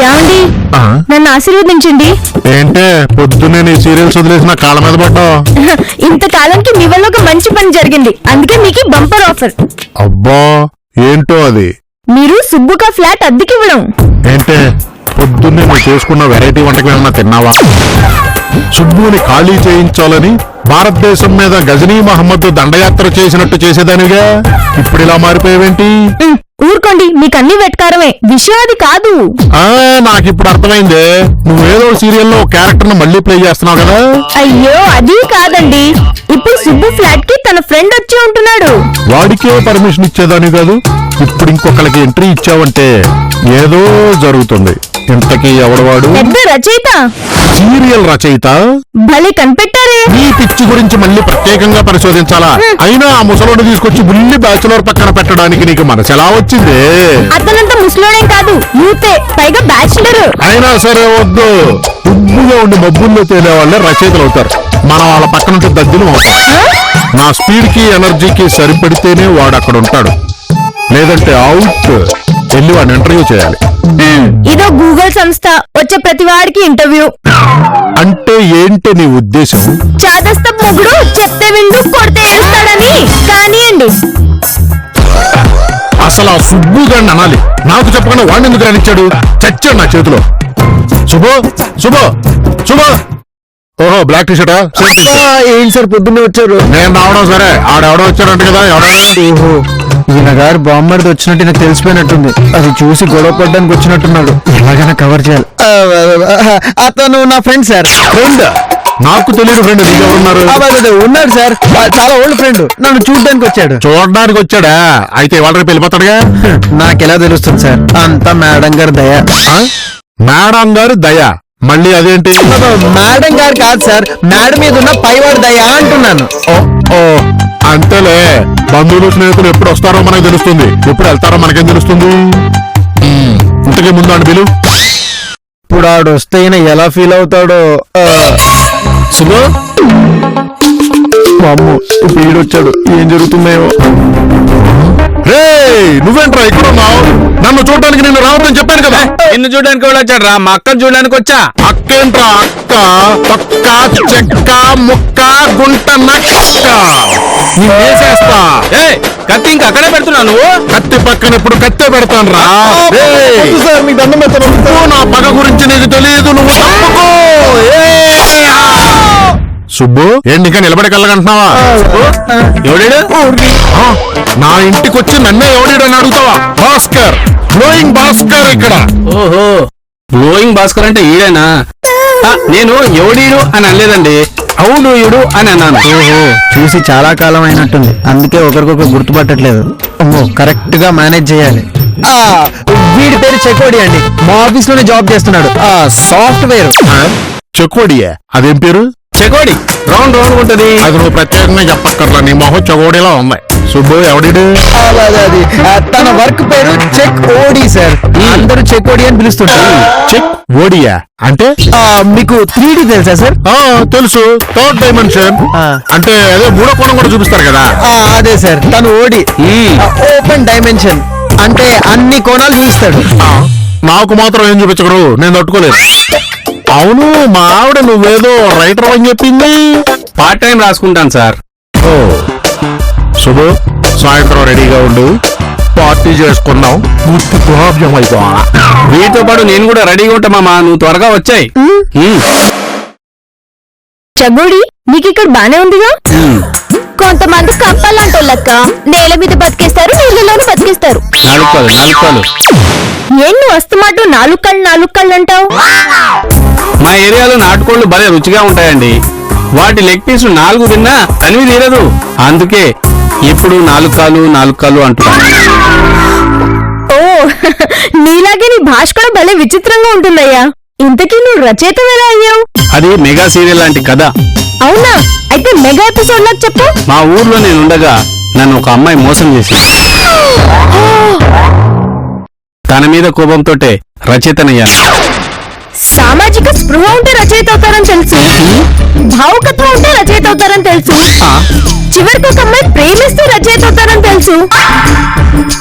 యాండి నన్ను ఆశీర్వదించండి. ఏంటే పొద్దున్నే నీ సీరియల్స్ వదిలేసి నా కాళ్ళ మీద పడ్డావు? ఇంతకాలానికి మీ వల్ల ఒక మంచి పని జరిగింది, అందుకే మీకు బంపర్ ఆఫర్. అబ్బా ఏంటో అది? మీరు సుబ్బుగా ఫ్లాట్ అద్దెకివ్వడం. ఏంటే పొద్దున్నే నువ్వు చేసుకున్న వెరైటీ వంటకం ఏమన్నా తిన్నావా? సుబ్బుని ఖాళీ చేయించాలని భారతదేశం మీద గజనీ మహమ్మద్ దండయాత్ర చేసినట్టు చేసేదానిగా ఇప్పుడు ఇలా మారిపోయావేంటి? ఊరుకోండి, మీకు అన్ని వెట్కారమే, విషయం అది కాదు. నాకిప్పుడు అర్థమైందే, నువ్వేదో సీరియల్లో క్యారెక్టర్ ను మళ్ళీ ప్లే చేస్తున్నావు కదా? అయ్యో అది కాదండి, ఇప్పుడు సుబ్బు ఫ్లాట్ కి తన ఫ్రెండ్ వచ్చి ఉంటున్నాడు. వాడికే పర్మిషన్ ఇచ్చేదాని కాదు, ఇప్పుడు ఇంకొకరికి ఎంట్రీ ఇచ్చావంటే ఏదో జరుగుతుంది. ఇంతకీ ఎవడవాడు? పెద్ద రచయిత, సీరియల్ రచయిత. భలే కనిపెట్టారే. ఈ పిచ్చి గురించి మళ్ళీ ప్రత్యేకంగా పరిశోధించాలా? అయినా ఆ ముసలోడు తీసుకొచ్చి బుల్లి బ్యాచులర్ పక్కన పెట్టడానికి నీకు మనసు ఎలా వచ్చింది? అతనంతా ముసలోడేం కాదు, యూతే, పైగా బ్యాచులర్. అయినా సరే వద్దు, ఉబ్బుగా ఉండి మబ్బుల్లో తేలే వాళ్ళే రచయితలు అవుతారు. మనం వాళ్ళ పక్కన దద్దులు అవుతాం. నా స్పీడ్ కి ఎనర్జీకి సరిపడితేనే వాడు అక్కడ ఉంటాడు, లేదంటే అవుట్. వెళ్ళి వాడిని ఇంటర్వ్యూ చేయాలి. ఇదో గూగుల్ సంస్థ, వచ్చే ప్రతి వాడికి ఇంటర్వ్యూ. అంటే ఏంటి నీ ఉద్దేశం? చాదస్త మొగుడు చెప్తే విండు, కొడితే ఏడుస్తాడని. కానియండి. అసలు ఆ సుబ్బుగాడిని అనాలి, నాకు చెప్పకుండా వాడిని ఎందుకు రానిచ్చాడు? చచ్చాడు నా చేతిలో. శుభో శుభో శుభో. ఓహో, బ్లాక్ టీ షర్టా? ఏంటి సార్ పొద్దున్నే వచ్చారు? నేను రావడం సరే, ఆడెవడో వచ్చాడంట కదా. ఓహో, ఈయన గారు బాంబర్ది వచ్చినట్టు నాకు తెలిసిపోయినట్టుంది. అది చూసి గొడవ పడ్డానికి వచ్చినట్టున్నాడు. ఎలాగైనా కవర్ చేయాలి. అతను నా ఫ్రెండ్ సార్. ఫ్రెండ్? నాకు తెలియదు ఫ్రెండ్. నీకెవరున్నారు? ఉన్నాడు సార్, చాలా ఓల్డ్ ఫ్రెండ్. నన్ను చూడడానికి వచ్చాడు. చూడడానికి వచ్చాడా? అయితే వాళ్ళ రేపు వెళ్ళిపోతాడుగా. నాకెలా తెలుస్తుంది సార్? అంతా మేడం గారి దయ. మేడం గారి దయ? మళ్ళీ అదేంటి? మేడం గారు కాదు సార్, మేడం మీద ఉన్న పైవాడి దయ అంటున్నాను. ఓ అంతేలే, బంధువులు స్నేహితులు ఎప్పుడు వస్తారో మనకు తెలుస్తుంది, ఎప్పుడు వెళ్తారో మనకేం తెలుస్తుంది? ఇంతకీ ముందు అండి బిలు. ఇప్పుడు ఆడు వస్తే ఎలా ఫీల్ అవుతాడో. శుభో, అమ్మో వీడొచ్చాడు, ఏం జరుగుతుందేమో. రే నువ్వేంట్రా ఇక్కడ ఉన్నావు? నన్ను చూడడానికి నిన్ను రావద్దని చెప్పాను కదా. నిన్ను చూడడానికి కూడా వచ్చాడు రా, మా అక్కను చూడడానికి వచ్చా. అక్కేంట్రా? అక్క పక్క చెక్క ముక్క గుంట నక్క నిన్నేసేస్తా. కత్తి ఇంకా అక్కడే పెడుతున్నా నువ్వు? కత్తి పక్కన ఇప్పుడు కత్తే పెడతాను రా. సార్ మీకు దండం పెడతాను. నా పగ గురించి నీకు తెలియదు, నువ్వు తప్పుకో. సుబ్బు ఏంటి ఇంకా నిలబడి కళ్ళగంటున్నావా? ఎవడాడు? నా ఇంటికి వచ్చి నన్నే ఎవడాడు అని అడుగుతావా? భాస్కర్, గ్లోయింగ్ భాస్కర్ ఇక్కడ. ఓహో, గ్లోయింగ్ భాస్కర్ అంటే ఈడేనా? నేను ఎవడీడు అని అనలేదండి, అవును ఈడు అని అన్నాను. ఓహో, చూసి చాలా కాలం అయినట్టుంది, అందుకే ఒకరికొకరు గుర్తుపట్టట్లేదు. అమ్మో, కరెక్ట్ గా మేనేజ్ చేయాలి. వీడి పేరు చెకోడి అండి, మా ఆఫీస్ లోనే జాబ్ చేస్తున్నాడు. సాఫ్ట్వేర్. చెకోడియా? అదేం పేరు? చెకోడి రౌండ్ రౌండ్ ఉంటది. అది నువ్వు ప్రత్యేకంగా చెప్పక్కర్లా, నీ మొహం చెకోడిలా ఉంది. సుబ్బు ఎవడీడు? అది తన వర్క్ పేరు చెక్ ఓడి సార్, అందరూ చెక్ ఓడి అని పిలుస్తుంటారు. చెక్ ఓడియా అంటే? మీకు 3D తెలుసా సార్? తెలుసు, థర్డ్ డైమెన్షన్. అంటే అదే మూడో కోణం కూడా చూపిస్తారు కదా. అదే సార్, తను ఓడి ఓపెన్ డైమెన్షన్ అంటే అన్ని కోణాలు చూపిస్తాడు. నాకు మాత్రం ఏం చూపించగరు, నేను తట్టుకోలేదు. అవును, మా ఆవిడ నువ్వేదో రైటర్ అని చెప్పింది. పార్ట్ టైం రాసుకుంటాను సార్. ఓ శుభు, సాయంత్రం రెడీగా ఉండు, పార్టీ చేసుకున్నాం. వీటితో పాటు నేను కూడా రెడీగా ఉంటా మామా, నువ్వు త్వరగా వచ్చాయి. చెగోడి నీకు ఇక్కడ బానే ఉందిగా. కొంతమంది కప్పలంటో లెక్క నేల మీద బతికేస్తారు, నీళ్ళలోనే బతికేస్తారు. నాలుగు ఏం నువ్వు వస్తమాటు నాలుగు కళ్ళు అంటావు? మా ఏరియాలో నాటుకోళ్లు భలే రుచిగా ఉంటాయండి. వాటి లెగ్ పీసు 4 తిన్నా తనివి తీరదు, అందుకే ఇప్పుడు 4 కాళ్ళు అంటున్నాను. ఓ నీలాగే నీ భాష కూడా భలే విచిత్రంగా ఉంటుందయ్యా. ఇంతకీ నువ్వు రచయిత ఎలా అయ్యావు? అది మెగా సీరియల్ లాంటి కథ. అవునా? అయితే మెగా ఎపిసోడ్ నాకు చెప్పు. మా ఊర్లో నేనుండగా నన్ను ఒక అమ్మాయి మోసం చేసింది. తన మీద కోపంతోటే రచయితనయ్యాను. సామాజిక స్పృహ ఉంటే రచయిత అవుతారని తెలుసు, భావుకత్వం ఉంటే రచయిత అవుతారని తెలుసు, చివరికి ఒక అమ్మాయి ప్రేమిస్తే అవ్వచ్చు,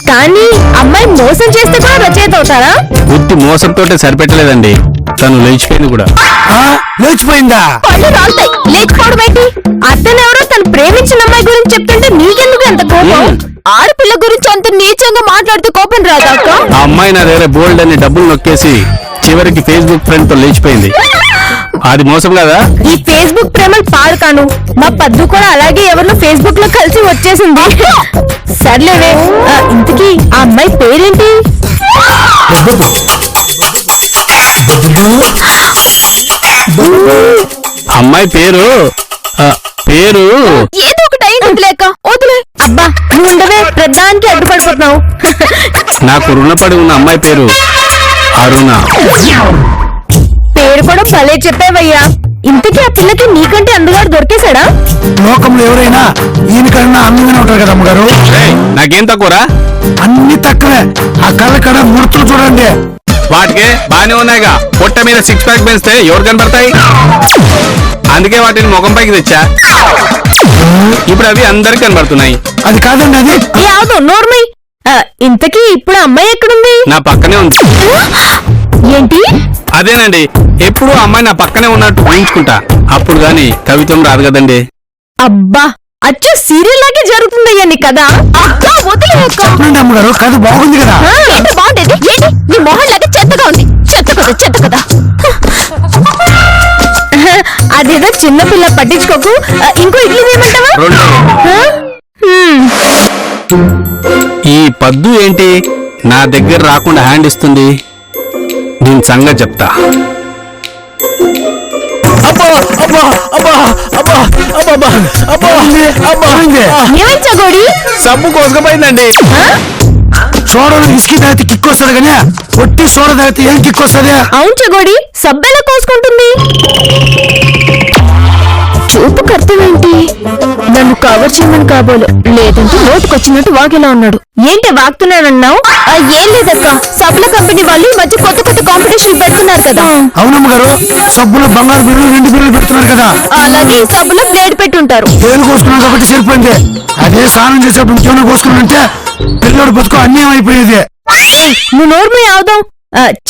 కానీ అమ్మాయి మోసం చేస్తే కూడా రచయిత అవుతారా? ఉత్తి మోసంతోటే సరిపెట్టలేదండి, తను లేచిపోయింది కూడా. లేచిపోయిందా? పళ్ళు రాలుతాయి. లేకపోవడం ఏంటి? అతనెవరో తను ప్రేమించిన అమ్మాయి గురించి చెప్తుంటే నీకెందుకు ఎంత కోపం? ఆడపిల్ల గురించి అంత నీచంగా మాట్లాడితే కోపం రాదా అక్క? ఆ అమ్మాయి నా దగ్గర బోల్డ్ అని డబ్బులు నొక్కేసి చివరికి ఫేస్బుక్ ఫ్రెండ్ తో లేచిపోయింది. అది మోసం కదా? ఈ ఫేస్బుక్ ప్రేమలు పాడు కాను. మా పద్దు కూడా అలాగే ఎవరినో ఫేస్బుక్ లో కలిసి వచ్చేసింది. సర్లేవే, ఇంతకీ ఆ అమ్మాయి పేరేంటి? అమ్మాయి పేరు పేరు ఏదో ఒకటి అయింది. వదిలేక వదిలే. అబ్బా నువ్వు ఉండవే, ప్రధానికి అడ్డుపడిపోతున్నావు. నాకు రుణపడి ఉన్న అమ్మాయి పేరు అరుణ. పేరు కూడా భలే చెప్పావయ్యా. ఇంతకీ ఆ పిల్లకి నీకంటే అందగాడు దొరికేశాడా? లోకంలో ఎవరైనా ఈయనకన్నా అందంగానే ఉంటారు కదా అమ్మగారు. ఏయ్, నాకేం తక్కువరా? అన్ని తక్కువే. ఆ కళ్ళ కడ ముడుతూ చూడండి. వాటికే బానే ఉన్నాయిగా. పొట్ట మీద 6 ప్యాక్ పెంచితే ఎవరు కనపడతాయి? అందుకే వాటిని ముఖం పైకి తెచ్చా. ఇప్పుడు అవి అందరికి కనబడుతున్నాయి. అది కాదండి, అది యాదు నోర్మై. ఇంతకీ ఇప్పుడు అమ్మాయి ఎక్కడుంది? నా పక్కనే ఉంది. ఏంటి? అదేనండి, ఎప్పుడు అమ్మాయి నా పక్కనే ఉన్నట్టు ఊహించుకుంటా. అప్పుడు గాని కవిత్వం రాదు కదండి. అబ్బా అచ్చా సీరియల్ లాగే జరుగుతుందయ్యా నీ కదా. అబ్బా వదిలేక. చెప్పండి అమ్మగారు, కథ బాగుంది కదా. ఏంటి బాగుండేది? ఏంటి నీ మొహం లాగా చెత్తగా ఉంది. చెత్త కదా, చెత్త కదా. అదేదో చిన్నపిల్ల పట్టించుకోకు. ఇంకో ఇడ్లీ వేయమంటావా? రెండు. ఈ పద్దు ఏంటి నా దగ్గర రాకుండా హ్యాండ్ ఇస్తుంది? దీని సంగతి చెప్తా. ఏమైంది చగోడి? సబ్బు కోసుకుపోయిందండి. సోడలు ఇసుకి తాగితే కిక్ వస్తుంది కానీ ఒట్టి సోడ తాగితే ఏం కిక్ వస్తుంది? అవును చగోడి, సబ్బెలా కోసుకుంటుంది? చూపు కర్తమేంటి? నన్ను కవర్ చేయమని కాబోలు, లేదంటే నోటుకొచ్చినట్టు వాగేలా ఉన్నాడు. ఏంటి వాగుతున్నానన్నావు? ఏం లేదక్క, సబ్బుల కంపెనీ వాళ్ళు ఈ మధ్య కొత్త కొత్త కాంపిటీషన్ పెడుతున్నారు కదా. అవునమ్మ గారు, సబ్బులో బంగారు బిల్లు 2 బిల్లు పెడుతున్నారు కదా. అలాగే ఈ సబ్బులో ప్లేట్ పెట్టుంటారు. పేరు కోసుకున్నాం కాబట్టి సరిపోయింది. అదే స్నానం చేసేప్పుడు ఇంకేమైనా కోసుకున్నాంటే పిల్లడు బతుకు అన్యాయం అయిపోయేది. నువ్వు నోర్మే అవుదాం.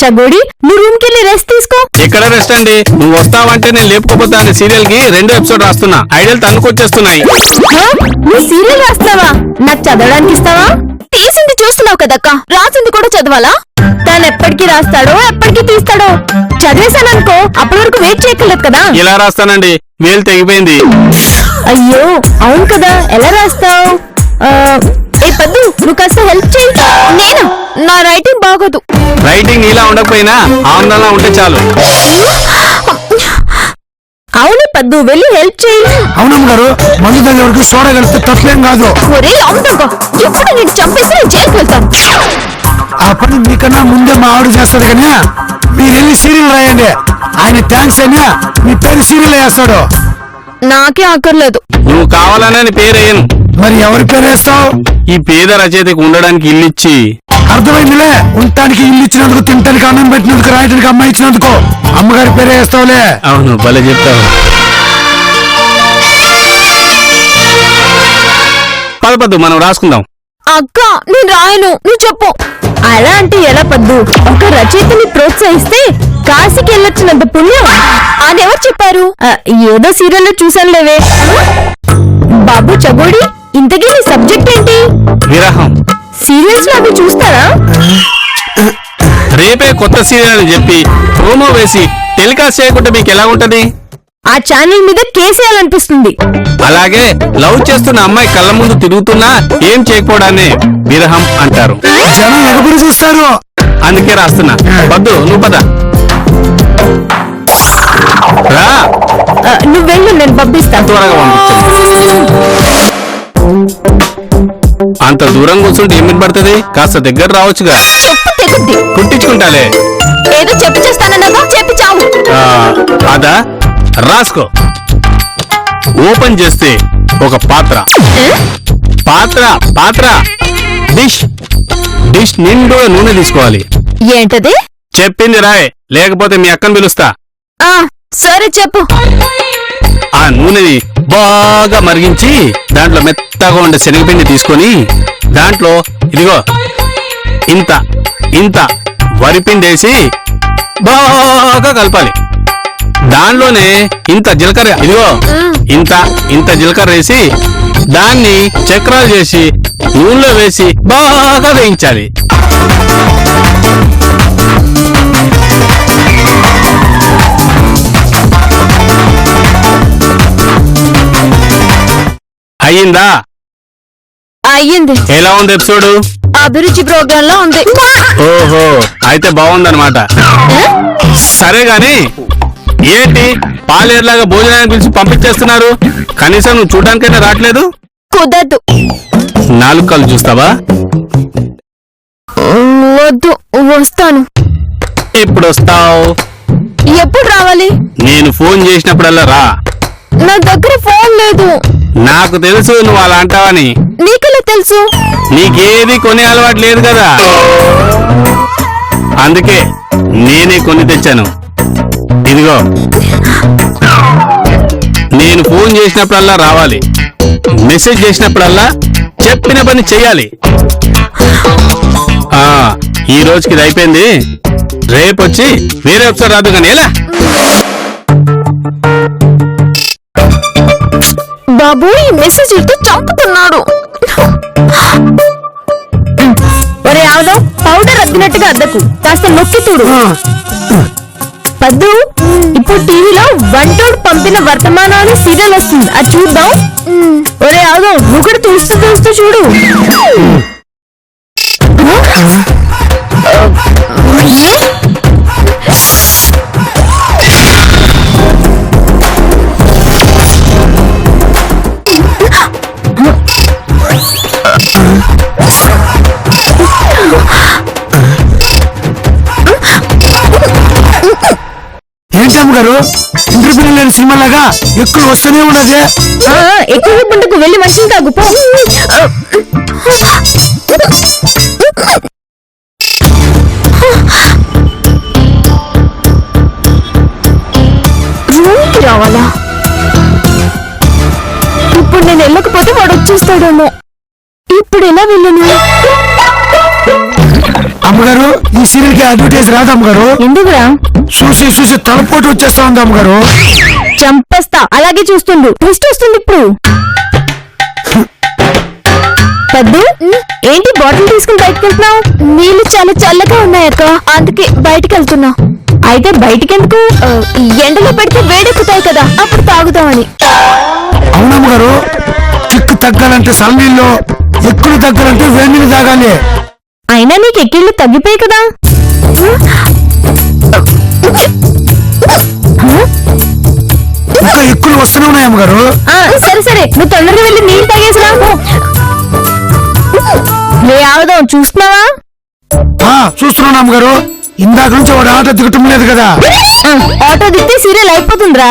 చగోడి, నువ్వు రూమ్ కెళ్ళి రెస్ట్ తీసుకో. ఇక్కడ రెస్ట్ అండి. నువ్వు వస్తావంటే నేను లేపుకోపోతా అనే సీరియల్ కి 2 ఎపిసోడ్ రాస్తున్నా. ఐడియాలు తన్నుకొచ్చేస్తున్నాయి. నువ్వు సీరియల్ రాస్తావా? నాకు చదవడానికి ఇస్తావా? తీసింది చూస్తున్నావు కదక్క, రాసింది కూడా చదవాలా? తను ఎప్పటికీ రాస్తాడో ఎప్పటికీ తీస్తాడో. చదివేశాననుకో, అప్పటి వరకు వెయిట్ చేయక్కర్లేదు కదా. ఇలా రాస్తానండి, వేలు తెగిపోయింది. అయ్యో అవును కదా, ఎలా రాస్తావు? ఏ పద్దు, నువ్వు కాస్త హెల్ప్ చేయి. నేను నా రైటింగ్ బాగోదు. రైటింగ్ ఇలా ఉండకపోయినా ఆనందంగా ఉంటే చాలు. అవును పద్దు, వెళ్ళి హెల్ప్ చేయి. అవునమ్మ గారు, మందు దగ్గర వరకు సోడా కలిస్తే తప్పేం కాదు. ఒరే అవుతావు, ఎప్పుడు నేను చంపేసి నేను జైలుకి వెళ్తాను. ఆ పని మీకన్నా ముందే మా ఆవిడ చేస్తాడు కానీ మీరు వెళ్ళి సీరియల్ రాయండి. ఆయన థ్యాంక్స్ అయినా మీ పేరు సీరియల్ వేస్తాడు. నాకే అక్కర్లేదు. నువ్వు కావాలనే పేరేయను. మరి ఎవరి పేరు వేస్తావు? ఈ పేద రచయితకు ఉండడానికి ఇల్లిచ్చి. అర్థమైందిలే, ఉండటానికి ఇల్లు ఇచ్చినందుకు, తినటానికి అన్నం పెట్టినందుకు, రాయటానికి అమ్మాయి ఇచ్చినందుకు అమ్మగారి పేరే వేస్తావులే. అవును, భలే చెప్తావు. పదపద్దు మనం రాసుకుందాం. అక్క నేను రాయను, నువ్వు చెప్పు. అలా అంటే ఎలా పద్దు? ఒక రచయితని ప్రోత్సహిస్తే కాశీకి వెళ్ళొచ్చినంత పుణ్యం. అదెవరు చెప్పారు? ఏదో సీరియల్లో చూసానులేవే. బాబు చగోడి, ఇంతకీ నీ సబ్జెక్ట్ ఏంటి? విరహం. సీరియల్స్ లో అవి చూస్తారా? రేపే కొత్త సీరియల్ అని చెప్పి ప్రోమో వేసి టెలికాస్ట్ చేయకుంటే మీకు ఎలా ఉంటది? ఆ ఛానల్ మీద కేసేయాలనిపిస్తుంది. అలాగే లవ్ చేస్తున్న అమ్మాయి కళ్ళ ముందు తిరుగుతున్నా ఏం చేయకపోవడాన్ని విరహం అంటారు. జనం ఎగబడి చూస్తారు. అందుకే రాస్తున్నా. వద్దు, నువ్వు పద రా. నువ్వు వెళ్ళు, నేను పంపిస్తాను. త్వరగా పంపించండి. అంత దూరం కూర్చుంటే ఏం పడుతుంది? కాస్త దగ్గర రావచ్చుగా. చెప్పు తెగుద్ది. కుట్టించుకుంటాలే. ఏదో చెప్పు చేస్తానన్నాగా, చెప్పి చావు. అదా, రాసుకో. ఓపెన్ చేస్తే ఒక పాత్ర. పాత్ర పాత్ర డిష్. డిష్ నిండుగా నూనె తీసుకోవాలి. ఏంటది? చెప్పింది రాయ్, లేకపోతే మీ అక్కను పిలుస్తా. సరే చెప్పు. ఆ నూనెని బాగా మరిగించి దాంట్లో మెత్తగా ఉండే శనగపిండి తీసుకొని దాంట్లో ఇదిగో ఇంత ఇంత వరిపిండి వేసి బాగా కలపాలి. దానిలోనే ఇంత జీలకర్ర ఇదిగో ఇంత ఇంత జీలకర్ర వేసి దాన్ని చక్రాలు చేసి నూనెలో వేసి బాగా వేయించాలి. అయ్యిందా? అయ్యింది. ఎలా ఉంది ఎపిసోడ్? అభిరుచి ప్రోగ్రామ్ లో ఉంది. ఓహో, అయితే బాగుందన్నమాట. సరే గాని ఏంటి పాలేరులాగా భోజనాన్ని పిలిచి పంపించేస్తున్నారు? కనీసం నువ్వు చూడడానికైనా రావట్లేదు? కుదరదు. 4 కళ్ళు చూస్తావా? వద్దు, వస్తాను. ఎప్పుడు వస్తావు? ఎప్పుడు రావాలి? నేను ఫోన్ చేసినప్పుడల్లా రా. నా దగ్గర ఫోన్ లేదు. నాకు తెలుసు నువ్వు అలా అంటావని. నీకెలా తెలుసు? నీకేది కొనే అలవాటు లేదు కదా, అందుకే నేనే కొని తెచ్చాను. ఇదిగో, నేను ఫోన్ చేసినప్పుడల్లా రావాలి, మెసేజ్ చేసినప్పుడల్లా చెప్పిన పని చెయ్యాలి. ఈ రోజుకి ఇది అయిపోయింది. రేపు వచ్చి వేరే ఎపిసోడ్ రాదు కానీ ఎలా? బాబు ఈ మెసేజ్ ఇస్తే చంపుతున్నాడు. ఒరే ఆవుదో, పౌడర్ అద్దినట్టుగా అద్దకు, కాస్త నొక్కి చూడు. పద్దు, ఇప్పుడు టీవీలో వంటోడు పంపిన వర్తమానాలు సీరియల్ వస్తుంది, అది చూద్దాం. ఒరే ఆవుదో, నువ్వు కూడా చూస్తూ చూస్తూ చూడు. ఏంటమ్మ గారు, ఇంటర్వ్యూ లేని సినిమా లాగా ఎక్కువ వస్తూనే ఉన్నదే. ఎక్కువ పండుగ వెళ్ళి మనిషిని తాగుపో. రూమ్కి రావాలా? ఇప్పుడు నేను వెళ్ళకపోతే వాడు వచ్చేస్తాడేమో. ఇప్పుడు ఎలా వెళ్ళను? అమ్మగారు, ఈ సీరియల్ కి అడ్వర్టైజ్ రాదు అమ్మగారు. ఎందుకురా? చూసి చూసి తలపోటు వచ్చేస్తా ఉంది అమ్మగారు. చంపేస్తా, అలాగే చూస్తుండు. ట్విస్ట్ వస్తుంది ఇప్పుడు. పెద్దు, ఏంటి బాటిల్ తీసుకుని బయటకు వెళ్తున్నావు? నీళ్లు చాలా చల్లగా ఉన్నాయక్క, అందుకే బయటికి వెళ్తున్నా. అయితే బయటికి ఎందుకు? ఎండలో పెడితే వేడెక్కుతాయి కదా, అప్పుడు తాగుతామని. అవునమ్మగారు, చిక్కు తగ్గాలంటే సన్నీళ్ళు, ఎక్కులు తగ్గాలంటే వేడి నీళ్ళు తాగాలి. అయినా నీకు ఎక్కిళ్ళు తగ్గిపోయాయి కదా. ఇంకా ఎక్కులు వస్తూనే ఉన్నాయి అమ్మగారు. సరే సరే, నువ్వు తొందరగా వెళ్ళి నీళ్ళు తాగేసి రాకు. లే ఆవుదాం, చూస్తున్నావా? చూస్తున్నాను అమ్మగారు, ఇందాక నుంచి వాడు ఆటో దిగటం లేదు కదా. ఆటో దిగితే సీరియల్ అయిపోతుందిరా.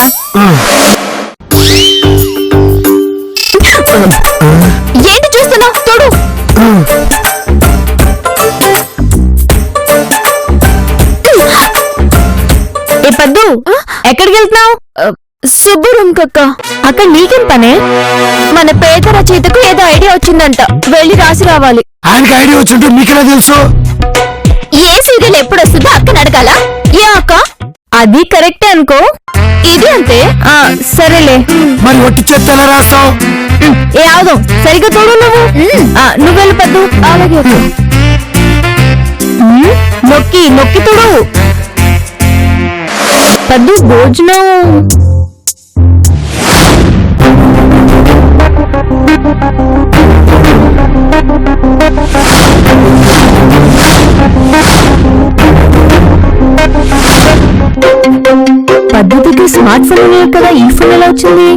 ఏంటి చూస్తున్నావు? తోడు. ఏ పద్దు, ఎక్కడికి వెళ్తున్నావు? సుబ్బు రూమ్ కక్క. అక్కడ నీకేం పనే? మన పేద రచయితకు ఏదో ఐడియా వచ్చిందంట, వెళ్ళి రాసి రావాలి. ఆయనకి ఐడియా వచ్చింటే మీకెలా తెలుసు? ఏ సీరియల్ ఎప్పుడు వస్తుందో అక్కని అడగాల? ఏ అక్క? అది కరెక్టే అనుకో, ఇది అంతే. సరేలే. మరి ఒట్టి చేత ఎలా రాస్తావు? ఏ ఆవుదాం, సరిగ్గా తోడు నువ్వు. నువ్వు వెళ్ళి పద్దు. అలాగే నొక్కి నొక్కి తోడు. పద్దు, భోజనం. పద్ధతికి స్మార్ట్ ఫోన్ ఉన్నాయి కదా, ఈ ఫోన్ ఎలా వచ్చింది?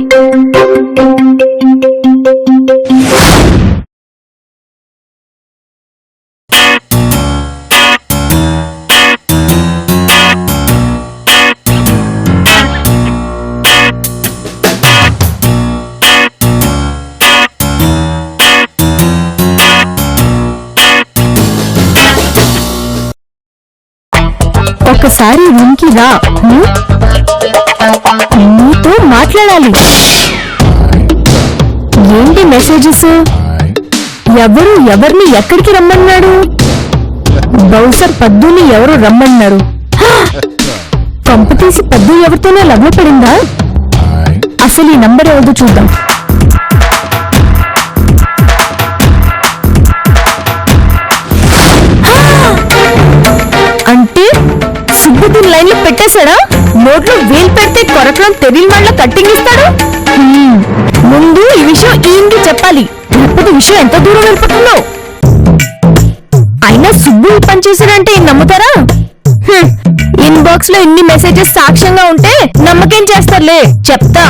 ఒకసారి రూమ్కి రా, నీతో మాట్లాడాలి. మాట్లాడాలి. ఏంటి మెసేజెస్? ఎవరు ఎవరిని ఎక్కడికి రమ్మన్నాడు? బహుశా పద్దుని ఎవరు రమ్మన్నారు. కంపతీసి పద్దు ఎవరితోనో లవ్లో పడిందా? అసలు ఈ నంబర్ ఎవరిదో చూద్దాం. అంటే సుబ్బుని లైన్ లో పెట్టేశాడా? నోట్లో వేలు పెడితే కొరకడం తెలియని వాళ్ళ కట్టింగ్ ఇస్తాడు. ముందు ఈ విషయం ఈయనకి చెప్పాలి, ఇప్పుడు విషయం ఎంత దూరం వెళ్ళిపోతుందో. అయినా సుబ్బు ఈ పని చేశాడంటే ఈయన నమ్ముతారా? ఇన్బాక్స్ లో ఇన్ని మెసేజెస్ సాక్ష్యంగా ఉంటే నమ్మకేం చేస్తారులే, చెప్తా.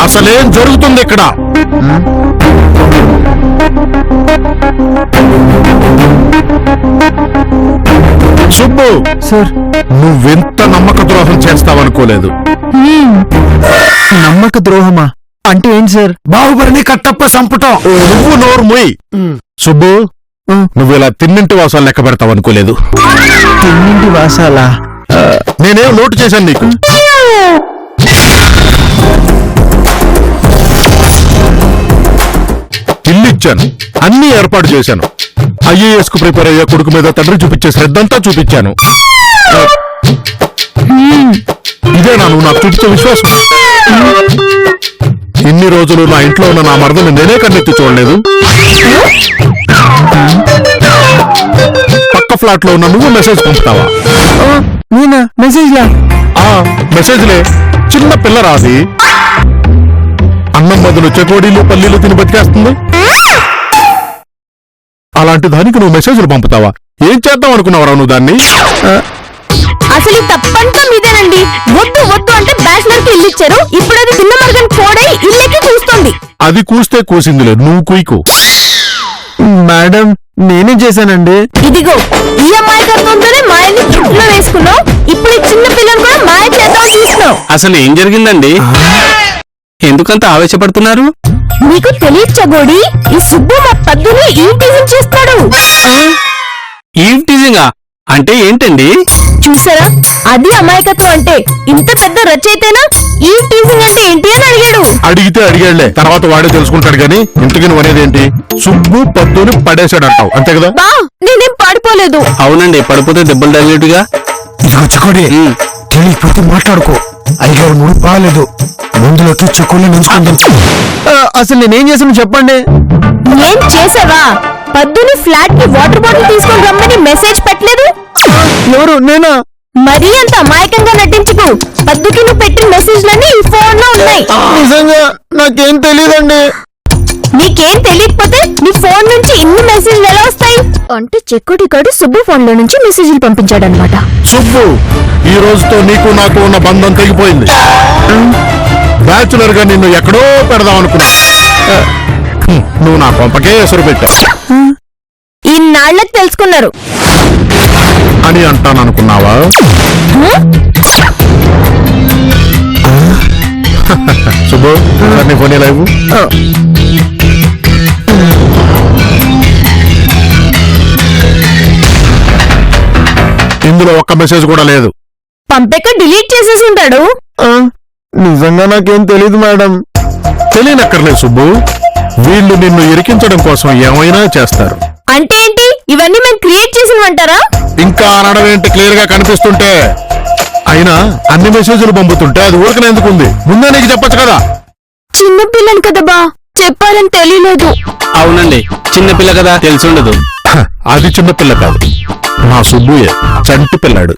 అసలేం జరుగుతుంది ఇక్కడ? సుబ్బు, సార్, నువ్వెంత నమ్మక ద్రోహం చేస్తావనుకోలేదు. నమ్మక ద్రోహమా అంటే ఏంటి సార్? బాహుబలిని కట్టప్ప సంపుటం. నువ్వు నోరు మొయ్. సుబ్బు, నువ్వు ఇలా తిన్నింటి వాసాలు లెక్క పెడతావనుకోలేదు. తిన్నింటి వాసాలా? నేనేం నోటు చేశాను నీకు? ఇల్లు ఇచ్చాను, అన్ని ఏర్పాటు చేశాను. IAS కు ప్రిపేర్ అయ్యే కొడుకు మీద తండ్రి చూపించే శ్రద్ధంతా చూపించాను. ఇదేనా నువ్వు నాకు చూపించే విశ్వాసం? ఇన్ని రోజులు నా ఇంట్లో ఉన్న నా మరదలు నేనే కన్నెత్తి చూడలేదు. పక్క ఫ్లాట్ లో ఉన్న నువ్వు మెసేజ్ పంపుతావా? నేనా? మెసేజ్లా? మెసేజ్లే. చిన్న పిల్ల రాది అన్నం బదులు చెకోడీలు పల్లీలు తిని బతికేస్తుంది. అలాంటి దానికి నువ్వు మెసేజ్లు పంపుతావా? ఏం చేద్దాం అనుకున్నావురా నువ్వు దాన్ని? అసలు ఈ తప్పంతా మీదేనండి. వద్దు వద్దు అంటే బ్యాచిలర్ కి ఇల్లు ఇచ్చారు, ఇప్పుడు అది తిన్న మరగని కోడై ఇల్లెక్కి చూస్తుంది. అది కూస్తే కూసిందిలే, నువ్వు కుయ్యకు. మేడం, నేనేం చేశానండి? ఇదిగో ఈ అమాయకత్వంతోనే మాయని చుట్టులో వేసుకున్నావు. ఇప్పుడు ఈ చిన్న పిల్లని కూడా మాయ చేద్దాం చూస్తున్నావు. అసలు ఏం జరిగిందండి? ఎందుకంత ఆవేశపడుతున్నారు? నీకు తెలియదు చగోడి, ఈ సుబ్బు మా పద్దుని ఈ టీజింగ్ చేస్తాడు. ఈవ్ టీజింగా అంటే ఏంటండి? చూసారా, అది అమాయకత్వం అంటే. ఇంత పెద్ద రచయితేనా ఈ టీజింగ్ అంటే ఏంటి అని అడిగాడు. అడిగితే అడిగాడులే, తర్వాత వాడే తెలుసుకుంటాడు గాని ఇంతకీ నువ్వు అనేదేంటి? సుబ్బు పద్దుని పడేశాడంటావు అంతే కదా? బా, నేనేం పాడిపోలేదు. అవునండి, పడిపోతే దెబ్బలు తగిలేట్టుగా. ఇదిగో చెకోడి, తెలియకపోతే మాట్లాడుకో. అయ్యారు మూడు బాగాలేదు, ముందులోకి చెక్కుల్ని నుంచుకుందాం. అసలు నేనేం చేశాను చెప్పండి. ఏం చేసావా? పద్దుని ఫ్లాట్ కి వాటర్ బాటిల్ తీసుకొని రమ్మని మెసేజ్ పెట్టలేదు. ఎవరు? నేనా? మరీ అంత అమాయకంగా నటించుకు. పద్దుకి నువ్వు పెట్టిన మెసేజ్లన్నీ ఈ ఫోన్ లో ఉన్నాయి. నిజంగా నాకేం తెలియదండి. నీకేం తెలియకపోతే నీ ఫోన్ నుంచి ఇన్ని మెసేజ్లు ఎలా వస్తాయి? అంటే చెక్కుడి కాడు సుబ్బు ఫోన్ లో నుంచి మెసేజ్లు పంపించాడనమాట. సుబ్బు, ఈ రోజుతో నీకు నాకు ఉన్న బంధం తెగిపోయింది. బ్యాచులర్ గా నిన్ను ఎక్కడో పెడదాం అనుకున్నా. నువ్వు నా కొంపకే ఎసురు పెట్టావు ఇన్నాళ్ళకి తెలుసుకున్నారు అని అంటాననుకున్నావా? సుబ్బు, నీ ఫోన్ లైవ్. ఇందులో ఒక్క మెసేజ్ కూడా లేదు. పంపాక డిలీట్ చేసేసి ఉంటాడు. నిజంగా నాకేం తెలీదు మేడం. తెలియనక్కర్లేదు సుబ్బు, వీళ్ళు నిన్ను ఇరికించడం కోసం ఏమైనా చేస్తారు. అంటే ఏంటి? ఇవన్నీ మేము క్రియేట్ చేసినవంటారా? ఇంకా అనడం ఏంటి? క్లియర్ గా కనిపిస్తుంటే. అయినా అన్ని మెసేజ్లు పంపుతుంటే అది ఊరికనే ఎందుకుంది? ముందే నీకు చెప్పొచ్చు కదా. చిన్న పిల్లని కదా బా, చెప్పాలని తెలియలేదు. అవునండి, చిన్నపిల్ల కదా, తెలిసుండదు. అది చిన్నపిల్ల కాదు, నా సుబ్బుయే, చంటి పిల్లాడు.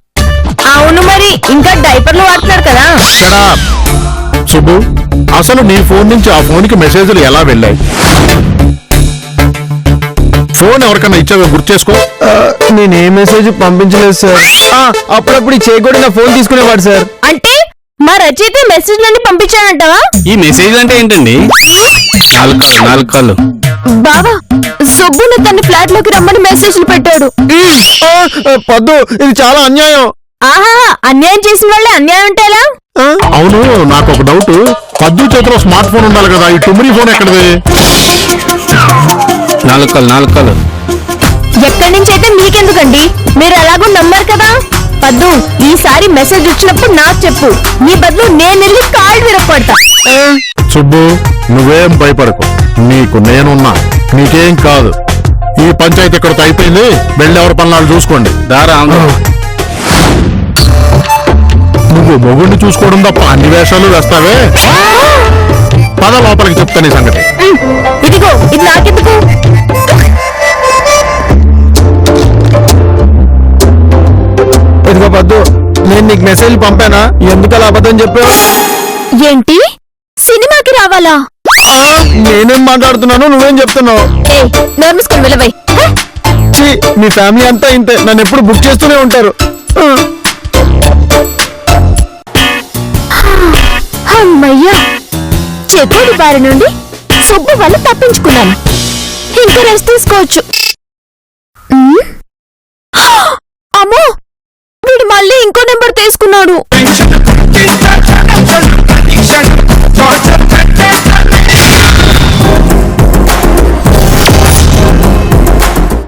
అవును మరి, ఇంకా డైపర్లు వాడుతున్నాడు కదా. Shut up. సుబ్బు, అసలు నీ ఫోన్ నుంచి ఆ ఫోన్ కి మెసేజ్లు ఎలా వెళ్ళాయి? ఫోన్ ఎవరికన్నా ఇచ్చావో గుర్తు చేసుకో. నేనే మెసేజ్ పంపించలేదు సార్. అప్పుడప్పుడు చేయకూడదు నా ఫోన్ తీసుకునేవాడు సార్. అంటే మా రచయిత మెసేజ్లన్నీ పంపించాడంటావా? ఈ మెసేజ్ అంటే ఏంటండి? నాలుగు కాళ్ళు. బావా, సుబ్బుని తన ఫ్లాట్ లోకి రమ్మని మెసేజ్లు పెట్టాడు. పద్దు, ఇది చాలా అన్యాయం. ఆహా, అన్యాయం చేసిన వాళ్ళే అన్యాయం అంటే ఎలా? అవును, నాకు ఒక డౌట్. పద్దు చేతిలో స్మార్ట్ ఫోన్ ఉండాలి కదా, ఈ టుమ్రీ ఫోన్ ఎక్కడిది? నాలుగు కాళ్ళు. ఎక్కడి నుంచి అయితే మీకెందుకండి, మీరు ఎలాగో నమ్మరు కదా. పద్దు ఈసారి మెసేజ్ వచ్చినప్పుడు నాకు చెప్పు, నీ బదులు నేను వెళ్ళి కాళ్ళు విరగొడతా. సుబ్బు నువ్వేం భయపడకు, నీకు నేనున్నా, నీకేం కాదు. ఈ పంచాయతీ ఇక్కడితో అయిపోయింది, వెళ్ళి ఎవరి పనులు చూసుకోండి. దారా నువ్వు మొగుడిని చూసుకోవడం తప్ప అన్ని వేషాలు వేస్తావే. పద లోపలికి చెప్తాను ఈ సంగతి. ఇదిగో ఇది నాకెందుకు? ఇదిగో పద్దు, నేను నీకు మెసేజ్ పంపానా? ఎందుకు అలా అబద్ధం చెప్పావు? ఏంటి సినిమాకి రావాలా? నేనేం మాట్లాడుతున్నాను, నువ్వేం చెప్తున్నావు? ఏ నోర్మస్కొని వెళ్ళవై. ఛీ, మీ ఫ్యామిలీ అంతా ఇంతే, నన్ను ఎప్పుడు బుక్ చేస్తూనే ఉంటారు. అమ్మయ్యా, చెకోడి బారి నుండి సుబ్బు వల్ల తప్పించుకున్నాను. ఇంకా రెస్ట్ తీసుకోవచ్చు. అమ్మో, వీడు మళ్ళీ ఇంకో నెంబర్ తీసుకున్నాడు.